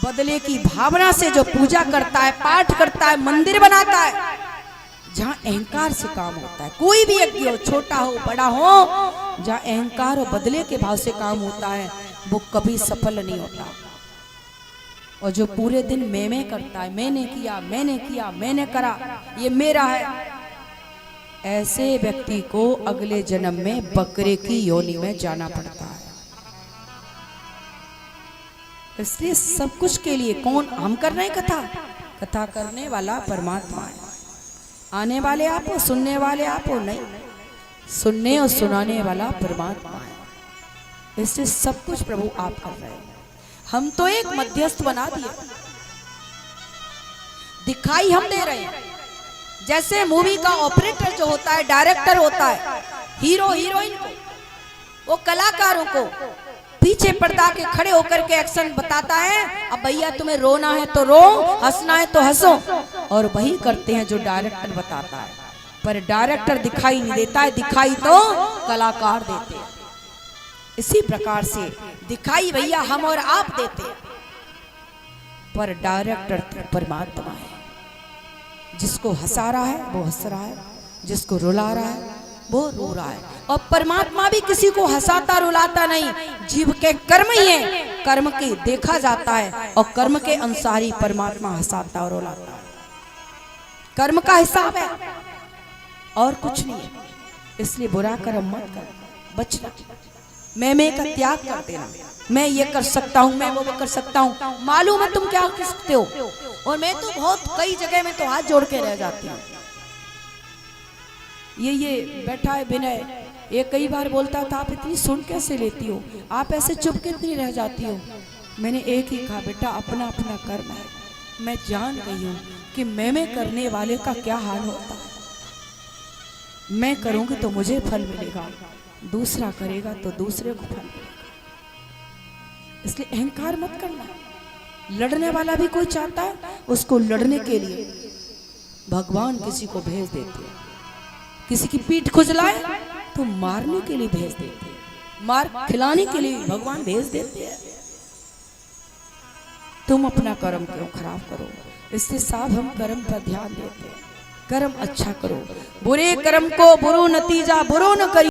बदले की भावना से जो पूजा करता है, पाठ करता है, मंदिर बनाता है, जहाँ अहंकार से काम होता है, कोई भी यज्ञ हो, छोटा हो बड़ा हो, जहाँ अहंकार और बदले के भाव से काम होता है, वो कभी सफल नहीं होता। और जो पूरे दिन मैं करता है, मैंने किया, मैंने करा, ये मेरा है, ऐसे व्यक्ति को अगले जन्म में बकरे की योनि में जाना पड़ता है। इसलिए सब कुछ के लिए कौन, हम कर रहे हैं कथा, कथा करने वाला परमात्मा है। आने वाले आप हो, सुनने वाले आप हो, नहीं, सुनने और सुनाने वाला परमात्मा है। इसलिए सब कुछ प्रभु आप कर रहे हैं, हम तो एक मध्यस्थ बना दिए, दिखाई हम दे रहे हैं। जैसे मूवी का ऑपरेटर जो होता है, डायरेक्टर होता है, हीरो हीरोइन को, वो कलाकारों को पीछे पर्दा के खड़े होकर के एक्शन बताता है, अब भैया तुम्हें रोना है तो रो, हंसना है तो हंसो, और वही करते हैं जो डायरेक्टर बताता है। पर डायरेक्टर दिखाई नहीं देता है, दिखाई तो कलाकार देते हैं। इसी प्रकार से दिखाई भैया हम और आप देते हैं, पर डायरेक्टर परमात्मा है। जिसको हंसा रहा है वो हंस रहा है, जिसको रुला रहा है वो रो रहा है। और परमात्मा भी किसी को हंसाता रुलाता नहीं, जीव के कर्म ही है, कर्म की देखा जाता है, और कर्म के अनुसार ही परमात्मा हंसाता और रुलाता है। कर्म का हिसाब है और कुछ नहीं है। इसलिए बुरा कर्म मत कर, बचना, मैं का त्याग कर देना। मैं ये कर सकता हूँ, मैं वो कर सकता हूँ, मालूम है तुम क्या कर सकते हो, और मैं तो बहुत कई जगह में तो हाथ जोड़ के रह जाती हूँ। ये बैठा है विनय, ये कई बार बोलता था आप इतनी सुन कैसे लेती हो, आप ऐसे चुप कितनी रह जाती हो। मैंने एक ही कहा, बेटा अपना अपना कर्म है, मैं जान गई हूँ कि मैं करने वाले का क्या हाल होता है। मैं करूँगी तो मुझे फल मिलेगा, दूसरा करेगा तो दूसरे को फल मिलेगा। इसलिए अहंकार मत करना। लड़ने वाला भी कोई चाहता है, उसको लड़ने के लिए भगवान किसी को भेज देते हैं। किसी की पीठ खुजलाए तो मारने के लिए भेज देते हैं, मार खिलाने के लिए भगवान भेज देते हैं। तुम अपना कर्म क्यों खराब करो। इससे साफ हम कर्म पर ध्यान देते हैं, कर्म अच्छा करो, बुरे कर्म को बुरो नतीजा बुरो न करिए।